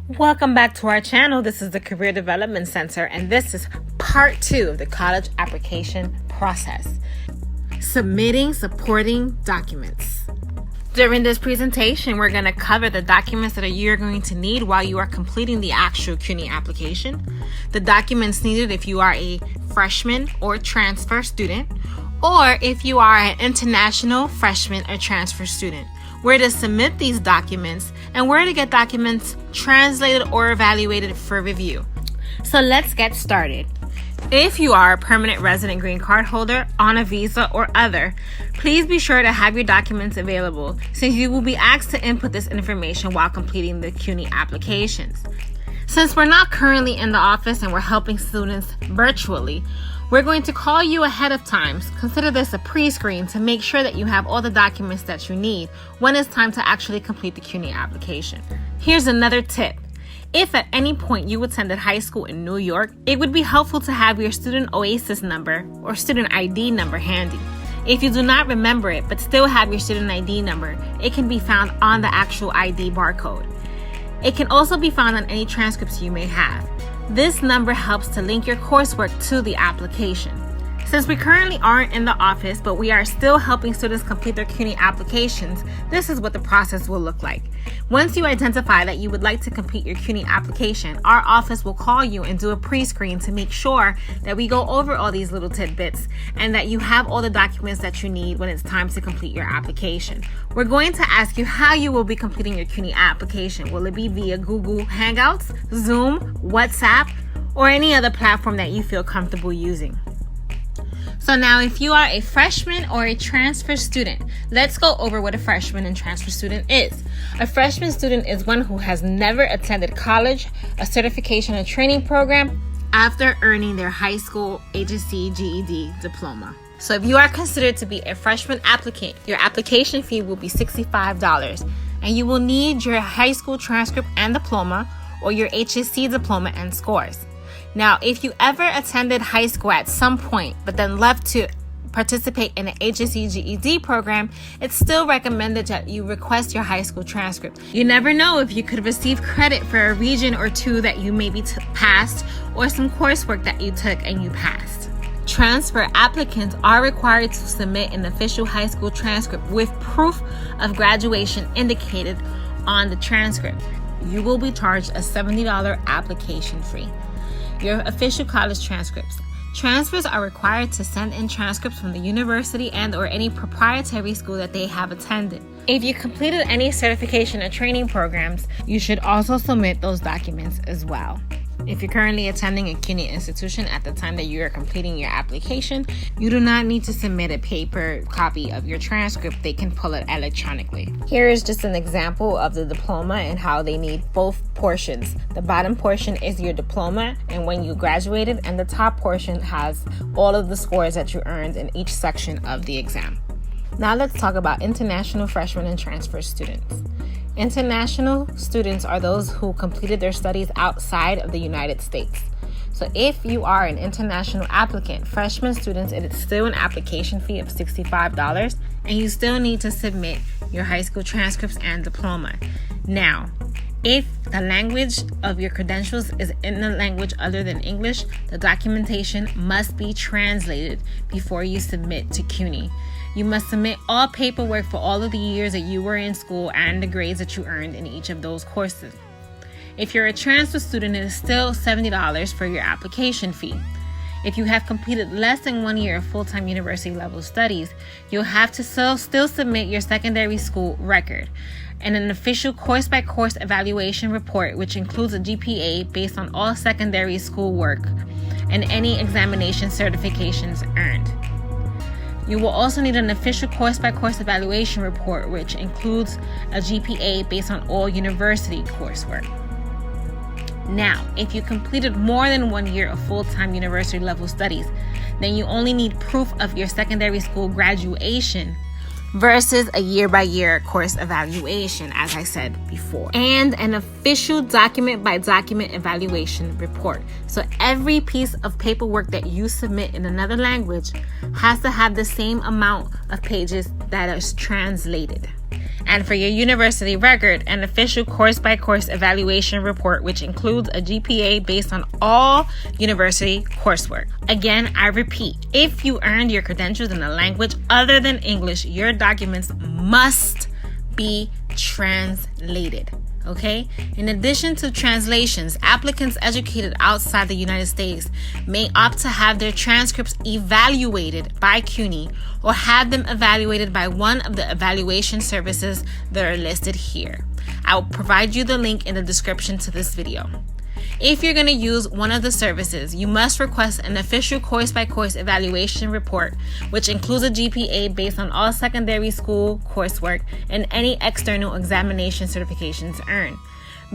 Welcome back to our channel. This is the Career Development Center, and this is part 2 of the college application process. Submitting supporting documents. During this presentation, we're going to cover the documents that you're going to need while you are completing the actual CUNY application, the documents needed if you are a freshman or transfer student, or if you are an international freshman or transfer student, where to submit these documents, and where to get documents translated or evaluated for review. So let's get started. If you are a permanent resident green card holder, on a visa, or other, please be sure to have your documents available since you will be asked to input this information while completing the CUNY applications. Since we're not currently in the office and we're helping students virtually, we're going to call you ahead of time. Consider this a pre-screen to make sure that you have all the documents that you need when it's time to actually complete the CUNY application. Here's another tip. If at any point you attended high school in New York, it would be helpful to have your student OASIS number or student ID number handy. If you do not remember it but still have your student ID number, it can be found on the actual ID barcode. It can also be found on any transcripts you may have. This number helps to link your coursework to the application. Since we currently aren't in the office, but we are still helping students complete their CUNY applications, this is what the process will look like. Once you identify that you would like to complete your CUNY application, our office will call you and do a pre-screen to make sure that we go over all these little tidbits and that you have all the documents that you need when it's time to complete your application. We're going to ask you how you will be completing your CUNY application. Will it be via Google Hangouts, Zoom, WhatsApp, or any other platform that you feel comfortable using? So now if you are a freshman or a transfer student, let's go over what a freshman and transfer student is. A freshman student is one who has never attended college, a certification or training program after earning their high school HSC GED diploma. So if you are considered to be a freshman applicant, your application fee will be $65, and you will need your high school transcript and diploma or your HSC diploma and scores. Now, if you ever attended high school at some point, but then left to participate in an HSC GED program, it's still recommended that you request your high school transcript. You never know if you could receive credit for a region or two that you maybe passed, or some coursework that you took and you passed. Transfer applicants are required to submit an official high school transcript with proof of graduation indicated on the transcript. You will be charged a $70 application fee. Your official college transcripts. Transfers are required to send in transcripts from the university and or any proprietary school that they have attended. If you completed any certification or training programs, you should also submit those documents as well. If you're currently attending a CUNY institution at the time that you are completing your application, you do not need to submit a paper copy of your transcript. They can pull it electronically. Here is just an example of the diploma and how they need both portions. The bottom portion is your diploma and when you graduated, and the top portion has all of the scores that you earned in each section of the exam. Now let's talk about international freshmen and transfer students. International students are those who completed their studies outside of the United States. So if you are an international applicant, freshman students, it is still an application fee of $65, and you still need to submit your high school transcripts and diploma. Now, if the language of your credentials is in a language other than English, the documentation must be translated before you submit to CUNY. You must submit all paperwork for all of the years that you were in school and the grades that you earned in each of those courses. If you're a transfer student, it is still $70 for your application fee. If you have completed less than 1 year of full-time university level studies, you'll have to still submit your secondary school record and an official course-by-course evaluation report, which includes a GPA based on all secondary school work and any examination certifications earned. You will also need an official course-by-course evaluation report, which includes a GPA based on all university coursework. Now, if you completed more than 1 year of full-time university level studies, then you only need proof of your secondary school graduation versus a year-by-year course evaluation, as I said before, and an official document-by-document evaluation report. So every piece of paperwork that you submit in another language has to have the same amount of pages that is translated. And for your university record, an official course-by-course evaluation report, which includes a GPA based on all university coursework. Again, I repeat, if you earned your credentials in a language other than English, your documents must be translated. Okay? In addition to translations, applicants educated outside the United States may opt to have their transcripts evaluated by CUNY or have them evaluated by one of the evaluation services that are listed here. I will provide you the link in the description to this video. If you're going to use one of the services, you must request an official course-by-course evaluation report, which includes a GPA based on all secondary school coursework and any external examination certifications earned.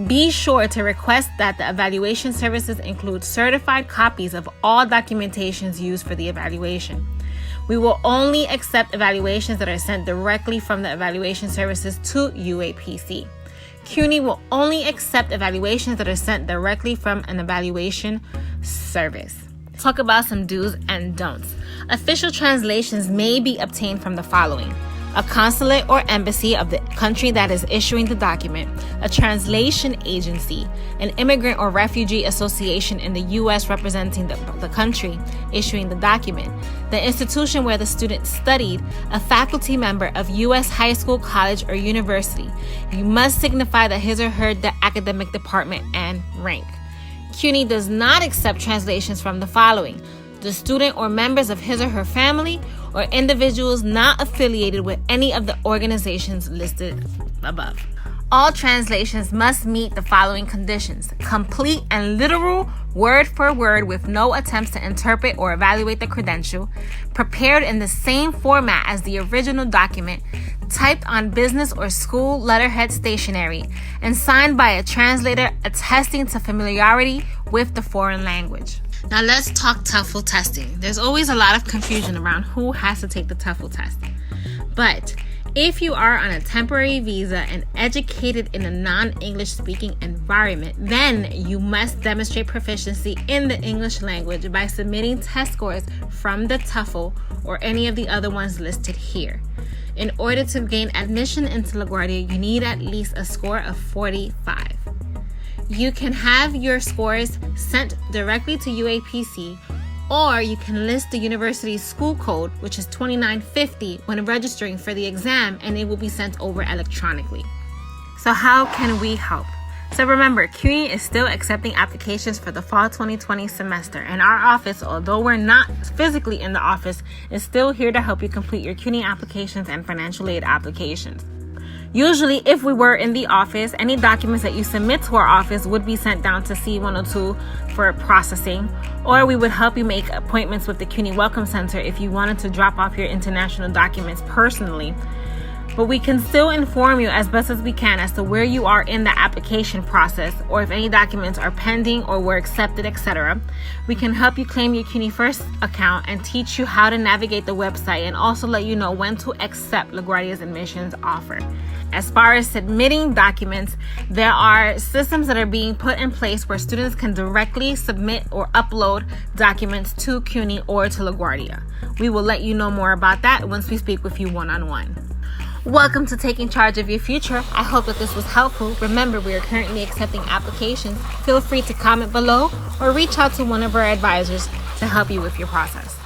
Be sure to request that the evaluation services include certified copies of all documentations used for the evaluation. We will only accept evaluations that are sent directly from the evaluation services to UAPC. CUNY will only accept evaluations that are sent directly from an evaluation service. Talk about some do's and don'ts. Official translations may be obtained from the following: a consulate or embassy of the country that is issuing the document, a translation agency, an immigrant or refugee association in the U.S. representing the country issuing the document, the institution where the student studied, a faculty member of U.S. high school, college, or university. You must signify that his or her academic department and rank. CUNY does not accept translations from the following: the student or members of his or her family, or individuals not affiliated with any of the organizations listed above. All translations must meet the following conditions: complete and literal, word for word, with no attempts to interpret or evaluate the credential, prepared in the same format as the original document, typed on business or school letterhead stationery, and signed by a translator attesting to familiarity with the foreign language. Now let's talk TOEFL testing. There's always a lot of confusion around who has to take the TOEFL test. But if you are on a temporary visa and educated in a non-English speaking environment, then you must demonstrate proficiency in the English language by submitting test scores from the TOEFL or any of the other ones listed here. In order to gain admission into LaGuardia, you need at least a score of 45. You can have your scores sent directly to UAPC, or you can list the university's school code, which is 2950, when registering for the exam, and it will be sent over electronically. So how can we help? So remember, CUNY is still accepting applications for the fall 2020 semester, and our office, although we're not physically in the office, is still here to help you complete your CUNY applications and financial aid applications. Usually, if we were in the office, any documents that you submit to our office would be sent down to C102 for processing, or we would help you make appointments with the CUNY Welcome Center if you wanted to drop off your international documents personally. But we can still inform you as best as we can as to where you are in the application process, or if any documents are pending or were accepted, etc. We can help you claim your CUNY First account and teach you how to navigate the website, and also let you know when to accept LaGuardia's admissions offer. As far as submitting documents, there are systems that are being put in place where students can directly submit or upload documents to CUNY or to LaGuardia. We will let you know more about that once we speak with you one-on-one. Welcome to Taking Charge of Your Future. I hope that this was helpful. Remember, we are currently accepting applications. Feel free to comment below or reach out to one of our advisors to help you with your process.